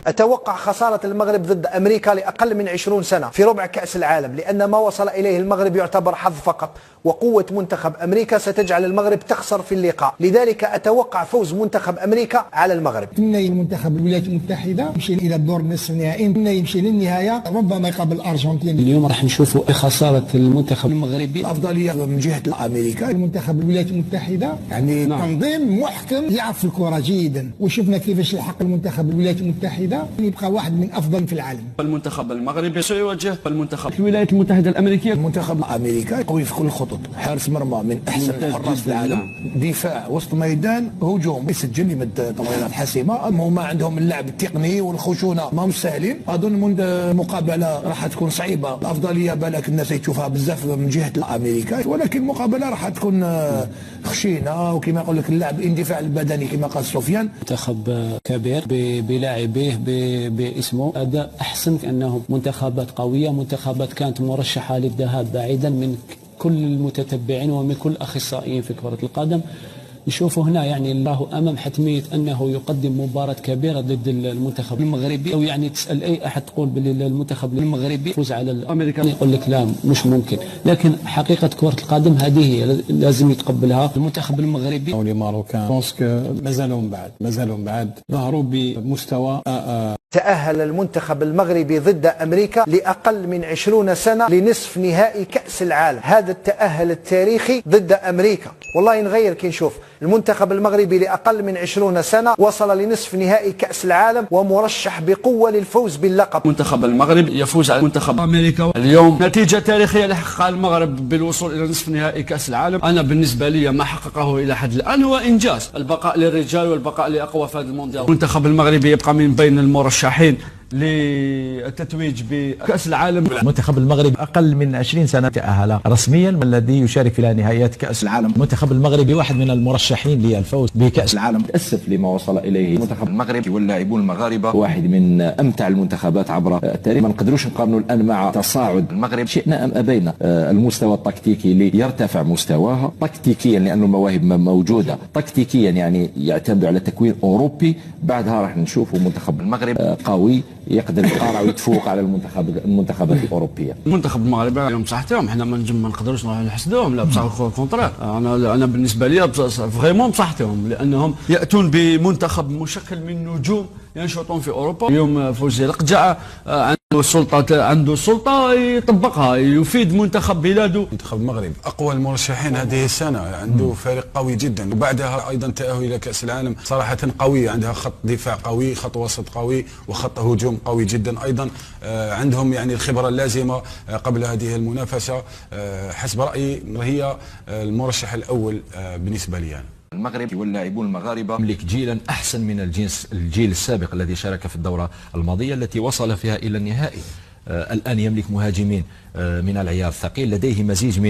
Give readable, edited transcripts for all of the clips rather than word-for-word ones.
أتوقع خسارة المغرب ضد أمريكا لأقل من 20 سنة في ربع كأس العالم، لأن ما وصل إليه المغرب يعتبر حظ فقط، وقوة منتخب أمريكا ستجعل المغرب تخسر في اللقاء. لذلك أتوقع فوز منتخب أمريكا على المغرب. تمنى المنتخب الولايات المتحدة يمشي إلى الدور النصف النهائي، تمنى يمشي للنهاية، ربما يقابل الأرجنتين. اليوم راح نشوفوا خسارة المنتخب المغربي، الأفضلية من جهة أمريكا. المنتخب الولايات المتحدة يعني تنظيم محكم، يعرف الكرة جيدا، وشفنا كيفاش يلحق المنتخب الولايات المتحدة، يبقى واحد من أفضل في العالم. المنتخب المغربي سيواجه المنتخب الولايات المتحدة الأمريكية. المنتخب أمريكا قوي في كل الخطوط، حارس مرمى من أحسن الحراس في العالم، دفاع وسط ميدان، هجوم يسجل يمد تمريرات حاسمة. هما عندهم اللعب التقني والخشونة ما مش سهلين. أظن من المقابلة راح تكون صعيبة. الأفضلية بالك الناس تشوفها بزاف من جهة أمريكا، ولكن المقابلة راح تكون خشينة، وكما يقول لك اللعب الاندفاع البدني كما قال سفيان. منتخب كبير بلاعبيه باسمه، أداء أحسن، كأنه منتخبات قوية، منتخبات كانت مرشحة للذهاب بعيدا من كل المتتبعين ومن كل الأخصائيين في كرة القدم. نشوفوا هنا يعني الله أمام حتمية أنه يقدم مباراة كبيرة ضد المنتخب المغربي، أو يعني تسأل أي أحد تقول بالمنتخب المغربي يفوز على الأمريكا يقول لك لا مش ممكن، لكن حقيقة كرة القدم هذه هي لازم يتقبلها المنتخب المغربي. الماروكان بونسكو مازالوا بعد ظهروا بمستوى. تأهل المنتخب المغربي ضد أمريكا لأقل من 20 سنة لنصف نهائي كأس العالم. هذا التأهل التاريخي ضد أمريكا، والله نغير كي نشوف المنتخب المغربي لأقل من 20 سنة وصل لنصف نهائي كأس العالم ومرشح بقوة للفوز باللقب. منتخب المغرب يفوز على منتخب أمريكا اليوم، نتيجة تاريخية لحققها المغرب بالوصول إلى نصف نهائي كأس العالم. أنا بالنسبة لي ما حققه إلى حد الآن هو إنجاز، البقاء للرجال والبقاء لأقوى في هذا المونديال. المنتخب المغربي يبقى من بين المرشحين للتتويج بكأس العالم. المنتخب المغربي أقل من 20 سنة تأهل رسميا، الذي يشارك في نهائيات كأس العالم. المنتخب المغربي واحد من المرشحين للفوز بكأس العالم. تأسف لما وصل إليه المنتخب المغربي واللاعبون المغاربة، واحد من أمتع المنتخبات عبر التاريخ. ما نقدروش نقارنوا الآن مع تصاعد المغرب، شئنا أم أبينا. المستوى التكتيكي اللي يرتفع مستواها تكتيكيا لأن المواهب موجودة، تكتيكيا يعني يعتمد على تكوين أوروبي. بعدها راح نشوفوا منتخب المغرب قوي يقدر يقارع ويتفوق على المنتخبات الأوروبية. المنتخب المغربي اليوم بصحتهم احنا ما نقدروش نحسدوهم، لا بصح الكونترير. انا بالنسبه لي فريمون بصحتهم، لانهم ياتون بمنتخب مشكل من نجوم ينشطون في اوروبا. اليوم فوزي القجع عنده سلطه يطبقها، يفيد منتخب بلاده. منتخب المغرب اقوى المرشحين هذه السنه، عنده فريق قوي جدا، وبعدها ايضا تاهل الى كاس العالم صراحه قوي. عندها خط دفاع قوي، خط وسط قوي، وخط هجوم قوي جدا ايضا. عندهم يعني الخبره اللازمه قبل هذه المنافسه. حسب رايي هي المرشح الاول بالنسبه لي أنا. المغرب واللاعبون المغاربة يملك جيلا أحسن من الجيل السابق الذي شارك في الدورة الماضية التي وصل فيها إلى النهائي. الآن يملك مهاجمين من العيار الثقيل، لديه مزيج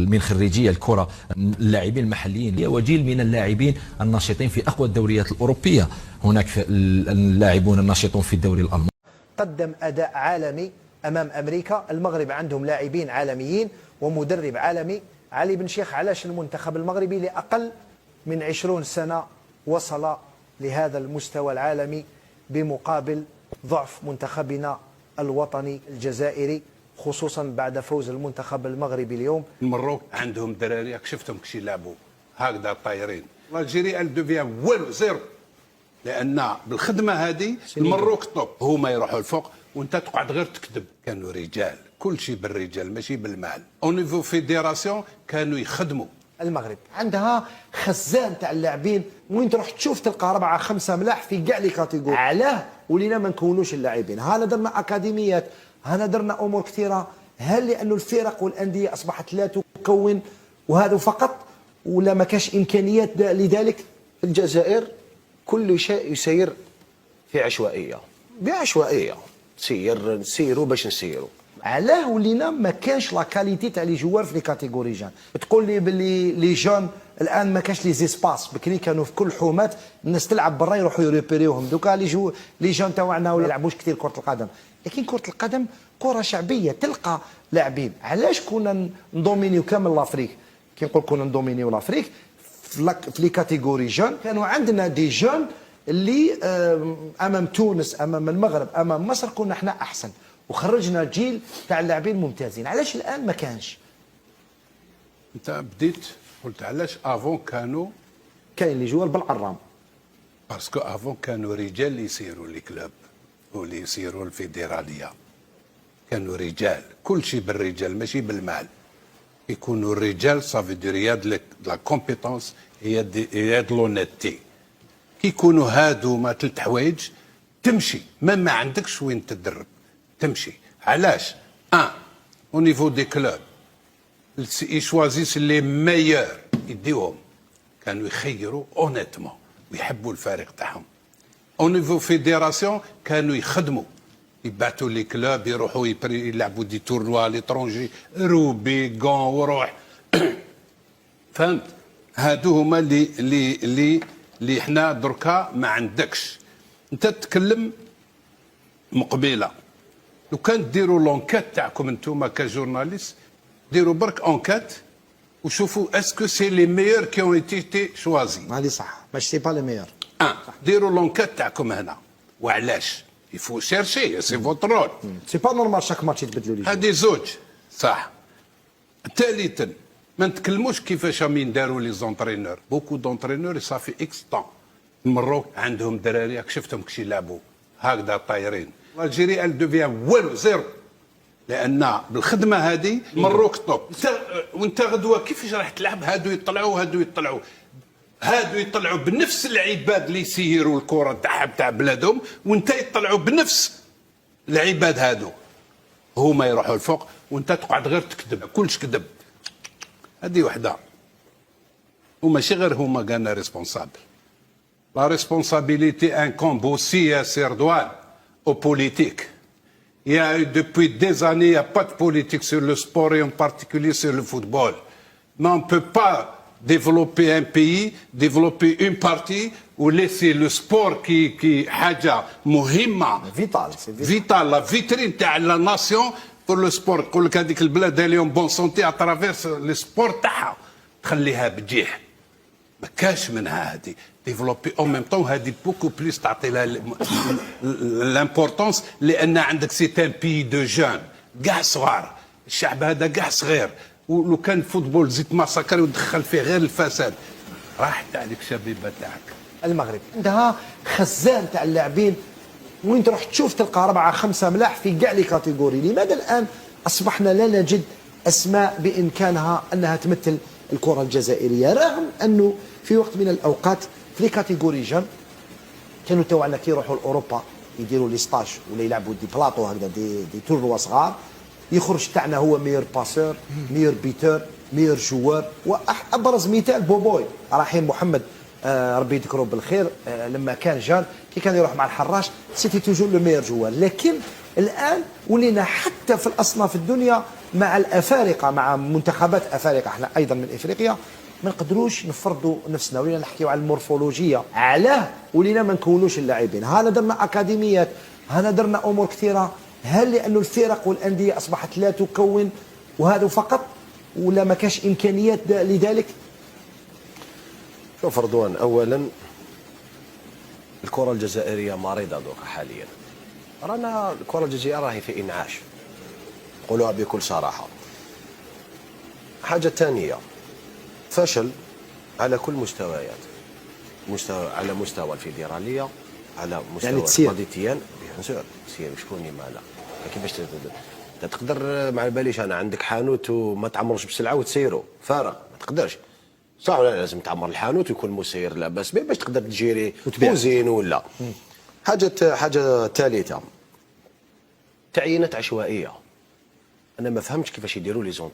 من خريجي الكرة، اللاعبين المحليين، وجيل من اللاعبين الناشطين في أقوى الدوريات الأوروبية. هناك اللاعبون الناشطون في الدوري الألماني. قدم أداء عالمي أمام أمريكا. المغرب عندهم لاعبين عالميين ومدرب عالمي. علي بن شيخ، علاش المنتخب المغربي لأقل من 20 سنة وصل لهذا المستوى العالمي بمقابل ضعف منتخبنا الوطني الجزائري، خصوصا بعد فوز المنتخب المغربي اليوم؟ المروك عندهم دراري شفتهم كشي يلعبوا هكذا طايرين. الجيري ال دوفيان والو زيرو، لان بالخدمه هذه المروك طوب، هما يروحوا الفوق وانت تقعد غير تكذب. كانوا رجال، كل شيء بالرجال ماشي بالمال. او نيفو فيديراسيون كانوا يخدموا. المغرب عندها خزان تاع اللاعبين، وين تروح تشوف تلقى 4 5 ملاح في كاع لي كاتيجوري. علاه ولينا ما نكونوش اللاعبين؟ هانا درنا اكاديميات، هانا درنا امور كثيره. هل لانه الفرق والانديه اصبحت لا تكون وهذا فقط، ولا ما كاش امكانيات لذلك؟ في الجزائر كل شيء يسير في عشوائيه، بعشوائيه نسيروا باش نسيروا. علاه ولينا ما كانش لا كاليتي تاع لي جوار في لي كاتيجوري جان؟ تقول لي باللي لي جون الان ما كانش لي زيسباس. بكري كانوا في كل حومات الناس تلعب برا يروحوا يريبيريوهم. دوكا لي جون تاعنا ولا يلعبوش كثير كره القدم، لكن كره القدم كره شعبيه، تلقى لاعبين. علاش كنا ندومينيو كامل لافريك؟ كي نقول كنا ندومينيو لافريك في لي كاتيجوري جون، كانوا عندنا دي جون اللي امام تونس، امام المغرب، امام مصر كنا احنا احسن وخرجنا جيل تاع اللاعبين ممتازين. علاش الان ما كانش؟ انت بديت قلت علاش افون كانوا كاين اللي جوال بالعرام، باسكو افون كانوا رجال اللي يسيروا لي كلوب واللي يسيروا الفيدراليه، كانوا رجال، كل شيء بالرجال ماشي بالمال. يكونوا الرجال صافي دير يد لا كومبيتونس هي دو لونيتي. كي يكونوا هادو ما 3 حوايج تمشي، ما عندكش وين تدرب تمشي. علاش؟ او نيفو دي كلوب يشوازيس لي ميور يديوهم، كانوا يخيروا اونيتمون ويحبوا الفريق تاعهم. او نيفو فيديراسيون كانوا يخدموا، يبعثوا لي كلوب يروحوا يلعبوا دي تورنوا ليترونجي، روبي غون وروح. فهمت؟ هادو هما اللي احنا دركا ما عندكش. انت تتكلم مقبله، لو كان ديروا لونكات تاعكم انتوما كجورناليست، ديروا برك اونكات وشوفوا اسكو سي لي ميور كي اون ايتي شوازي. هذه صح، ماشي سي با لي ميور. ديروا لونكات تاعكم هنا، وعلاش؟ يفو شيرشي سي فوتر رول. سي با نورمال شاك ماتش يتبدلوا لي. هذه زوج صح. ثالثا ما نتكلموش كيفاش راهم داروا لي زونترينور، بوكو دونترينور صافي اكس طون. المروك عندهم دراري راك شفتهم كشي يلعبوا هكذا طايرين. الجيري ال دوفيان والو زيرو، لان بالخدمه هذه المروك طوب. وانت غدوه كيفاش راح تلعب؟ هادو يطلعوا هادو يطلعوا، هادو يطلعوا بنفس العباد اللي يسيروا الكره تاع بلادهم، وانت يطلعوا بنفس العباد هادو، هما يروحوا الفوق وانت تقعد غير تكذب، كلش كذب. هذه وحده. وماشي غير هما كانا ريسبونسابل. لا ريسبونسابيليتي انكومب اوسي يا سي رضوان aux politiques. Il y a eu depuis des années, il n'y a pas de politique sur le sport et en particulier sur le football. Mais on ne peut pas développer un pays, développer une partie ou laisser le sport qui حاجة مهمة. Vital, la vitrine تاع la nation pour le sport. يقول لك هذيك البلاد اليوم بون سونتي à travers le sport تاعها تخليها بجيح. ما كاش منها هذه. ديفلوبي او ميم طون هذه بوكو بليس تعطي لها لامبورطونس، لان عندك سي ان بي دو جون كاع صغار، الشعب هذا كاع صغير، ولو كان فوتبول زيت ماساكر ودخل فيه غير الفساد راحت عليك شبيبه تاعك. المغرب عندها خزان تاع اللاعبين، وين تروح تشوف تلقى 4 5 ملاح في كاع لي كاتيجوري. لماذا الان اصبحنا لا نجد اسماء بامكانها انها تمثل الكره الجزائريه، رغم انه في وقت من الاوقات في لي كاتيجوري جون كانوا تاعنا كي يروحوا لاوروبا يديروا لي ستاج ولا يلعبوا دي بلاطو هكذا دي تورنوا صغار، يخرج تاعنا هو ميور باسور، ميور بيتور، ميور جوار. وابرز مثال بوبوي رحيم محمد ربي يذكره بالخير، لما كان جان كي كان يروح مع الحراش سيتي توجور لو ميور جوار. لكن الان ولينا حتى في الاصناف الدنيا مع الافارقه، مع منتخبات افارقه، احنا ايضا من افريقيا ما نقدروش نفرضوا نفسنا، ولينا نحكيو على المورفولوجيه. علاه ولينا ما نكونوش اللاعبين؟ هانا درنا اكاديميات، هانا درنا امور كثيره. هل لانه الفرق والانديه اصبحت لا تكون وهذا فقط، ولا ما كاش امكانيات لذلك؟ شوف رضوان، اولا الكره الجزائريه مريضه دوكا حاليا. رانا الكره الجزائريه راهي في انعاش، نقولوها بكل صراحه. حاجه ثانيه، فشل على كل مستويات، على مستوى الفيدراليه، على مستوى يعني تسير الباديتيان بيان تسير. شكون اللي مالا؟ كيفاش تقدر؟ ما على باليش انا عندك حانوت وما تعمرش بسلعه وتسيرو فارغ، ما تقدرش. صح ولا لازم تعمر الحانوت ويكون مسير لا باس به باش تقدر تجيري وزين ولا. حاجه ثالثه، تعيينات عشوائيه. انا ما فهمتش كيفاش يديروا لي زون